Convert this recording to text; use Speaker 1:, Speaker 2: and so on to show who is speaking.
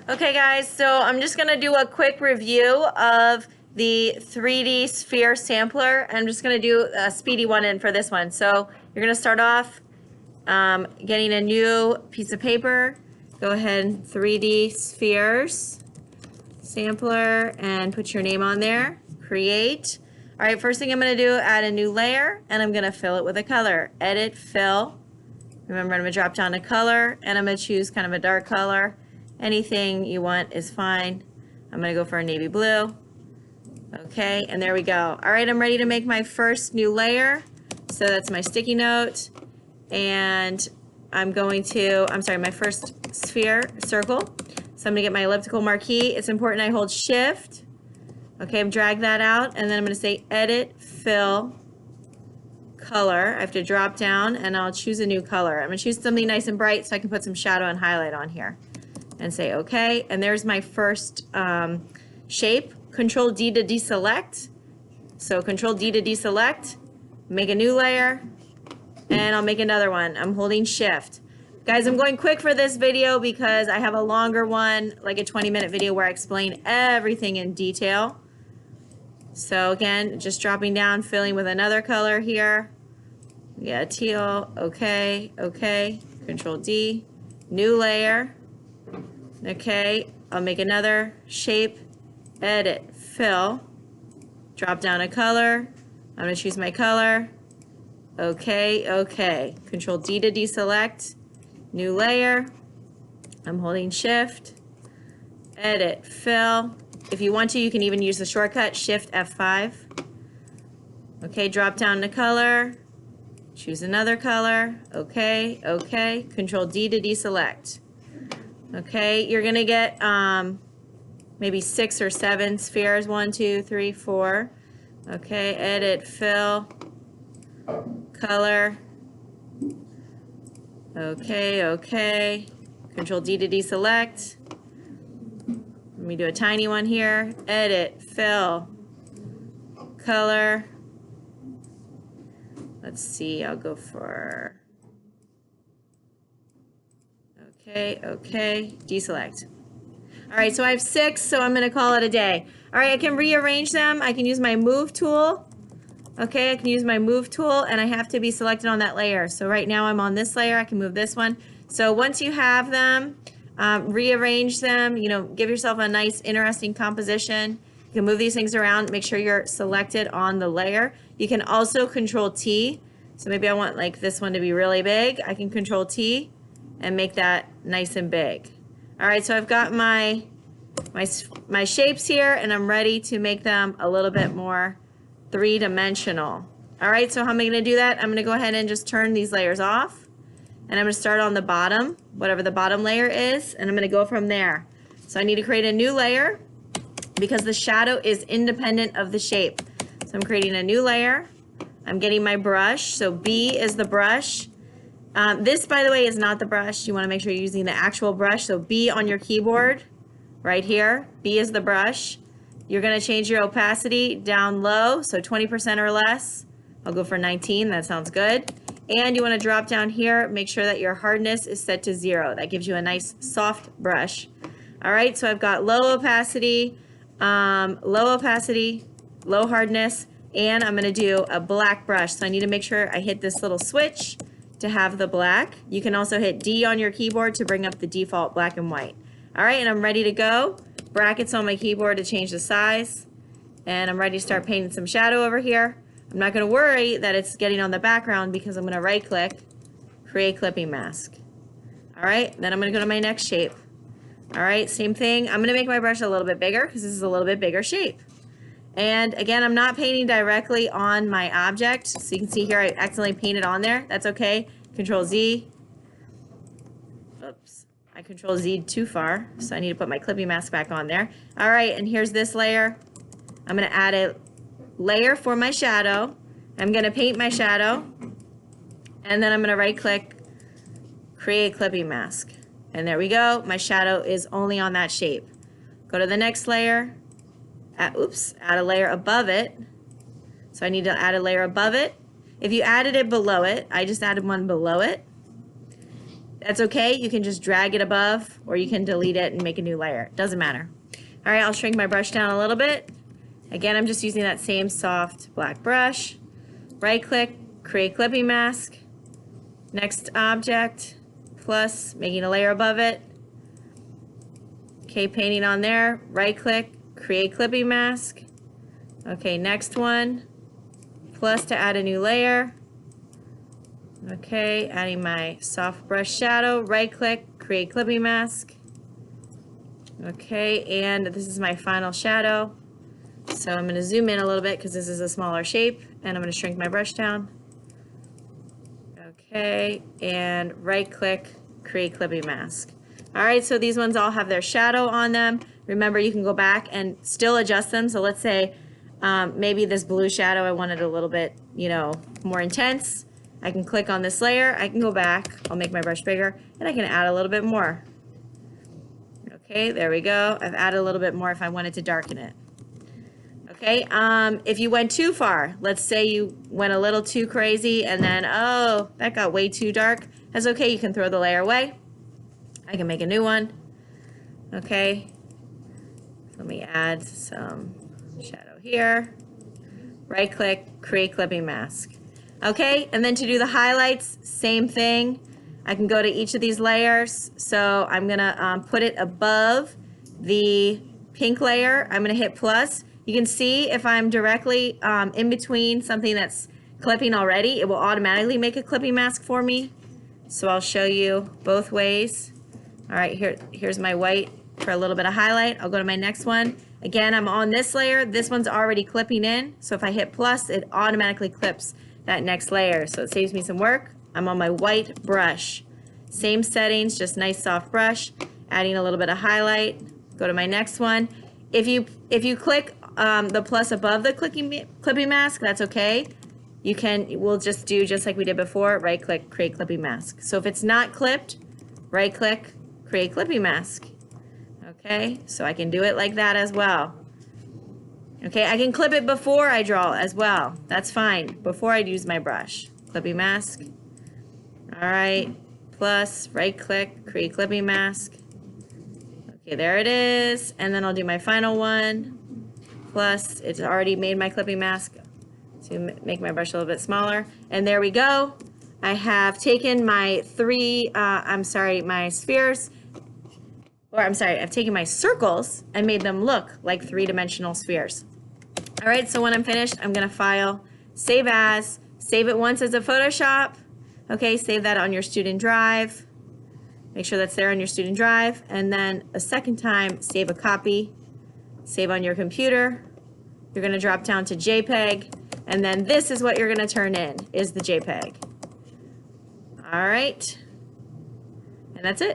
Speaker 1: Okay guys, so I'm just going to do a quick review of the 3D sphere sampler. I'm just going to do a speedy one in for this one. So you're going to start off getting a new piece of paper. Go ahead, 3D spheres, sampler, and put your name on there. Create. All right, first thing I'm going to do, add a new layer, and I'm going to fill it with a color. Edit, fill. Remember, I'm going to drop down to color, and I'm going to choose kind of a dark color. Anything you want is fine. I'm going to go for a navy blue. Okay, and there we go. All right, I'm ready to make my first new layer. So that's my sticky note. And I'm sorry, my first sphere, circle. So I'm going to get my elliptical marquee. It's important I hold shift. Okay, I've dragged that out. And then I'm going to say edit, fill, color. I have to drop down and I'll choose a new color. I'm going to choose something nice and bright so I can put some shadow and highlight on here. And say okay, and there's my first shape. Control D to deselect. So Control D to deselect, make a new layer, and I'll make another one. I'm holding shift. Guys, I'm going quick for this video because I have a longer one, like a 20-minute video where I explain everything in detail. So again, just dropping down, filling with another color here. Yeah, teal, okay, okay. Control D, new layer. Okay, I'll make another shape, edit, fill, drop down a color. I'm going to choose my color. Okay, okay. Control D to deselect, new layer. I'm holding shift, edit, fill. If you want to, you can even use the shortcut, shift F5. Okay, drop down to color, choose another color. Okay, okay. Control D to deselect. Okay, you're gonna get maybe 6 or 7 spheres. 1, 2, 3, 4. Okay, edit, fill, color. Okay, okay. Control D to deselect. Let me do a tiny one here. Edit, fill, color. Let's see, I'll go for. Okay, okay, deselect. All right, so I have 6, so I'm gonna call it a day. All right, I can rearrange them. I can use my move tool. Okay, I can use my move tool, and I have to be selected on that layer. So right now I'm on this layer, I can move this one. So once you have them, rearrange them, you know, give yourself a nice, interesting composition. You can move these things around, make sure you're selected on the layer. You can also Control T. So maybe I want like this one to be really big. I can Control T and make that nice and big. All right, so I've got my shapes here, and I'm ready to make them a little bit more three-dimensional. All right, so how am I gonna do that? I'm gonna go ahead and just turn these layers off, and I'm gonna start on the bottom, whatever the bottom layer is, and I'm gonna go from there. So I need to create a new layer because the shadow is independent of the shape. So I'm creating a new layer. I'm getting my brush, so B is the brush. This, by the way, is not the brush. You want to make sure you're using the actual brush. So B on your keyboard, right here. B is the brush. You're going to change your opacity down low, so 20% or less. I'll go for 19. That sounds good. And you want to drop down here. Make sure that your hardness is set to 0. That gives you a nice soft brush. All right, so I've got low opacity, low hardness, and I'm going to do a black brush. So I need to make sure I hit this little switch to have the black. You can also hit D on your keyboard to bring up the default black and white. All right, and I'm ready to go. Brackets on my keyboard to change the size. And I'm ready to start painting some shadow over here. I'm not gonna worry that it's getting on the background because I'm gonna right click, create clipping mask. All right, then I'm gonna go to my next shape. All right, same thing. I'm gonna make my brush a little bit bigger because this is a little bit bigger shape. And again, I'm not painting directly on my object. So you can see here I accidentally painted on there. That's okay. Control Z. Oops, I Control Z too far. So I need to put my clipping mask back on there. All right, and here's this layer. I'm gonna add a layer for my shadow. I'm gonna paint my shadow. And then I'm gonna right click, create clipping mask. And there we go. My shadow is only on that shape. Go to the next layer. Add a layer above it. So I need to add a layer above it. If you added it below it, I just added one below it. That's okay. You can just drag it above, or you can delete it and make a new layer. Doesn't matter. All right, I'll shrink my brush down a little bit. Again, I'm just using that same soft black brush. Right click, create clipping mask. Next object, plus, making a layer above it. Okay, painting on there. Right click, create clipping mask. Okay, next one, plus to add a new layer. Okay, adding my soft brush shadow. Right click, create clipping mask. Okay, and this is my final shadow. So I'm going to zoom in a little bit because this is a smaller shape, and I'm going to shrink my brush down. Okay, and right click, create clipping mask. All right, so these ones all have their shadow on them. Remember, you can go back and still adjust them. So let's say maybe this blue shadow, I want it a little bit, you know, more intense. I can click on this layer, I can go back, I'll make my brush bigger, and I can add a little bit more. Okay, there we go. I've added a little bit more if I wanted to darken it. Okay, if you went too far, let's say you went a little too crazy and then, oh, that got way too dark. That's okay, you can throw the layer away. I can make a new one. Okay, let me add some shadow here. Right click, create clipping mask. Okay, and then to do the highlights, same thing. I can go to each of these layers. So I'm gonna put it above the pink layer. I'm gonna hit plus. You can see if I'm directly in between something that's clipping already, it will automatically make a clipping mask for me. So I'll show you both ways. All right, here's my white for a little bit of highlight. I'll go to my next one. Again, I'm on this layer. This one's already clipping in. So if I hit plus, it automatically clips that next layer. So it saves me some work. I'm on my white brush. Same settings, just nice soft brush. Adding a little bit of highlight. Go to my next one. If you click the plus above the clipping mask, that's okay. We'll just do just like we did before, right click, create clipping mask. So if it's not clipped, right click, create clipping mask. Okay, so I can do it like that as well. Okay, I can clip it before I draw as well. That's fine, before I use my brush. Clipping mask. All right, plus, right click, create clipping mask. Okay, there it is. And then I'll do my final one. Plus, it's already made my clipping mask to make my brush a little bit smaller. And there we go. I have taken my my spheres, I've taken my circles and made them look like three-dimensional spheres. All right, so when I'm finished, I'm gonna file, save as, save it once as a Photoshop. Okay, save that on your student drive. Make sure that's there on your student drive. And then a second time, save a copy, save on your computer. You're gonna drop down to JPEG, and then this is what you're gonna turn in, is the JPEG. All right, and that's it.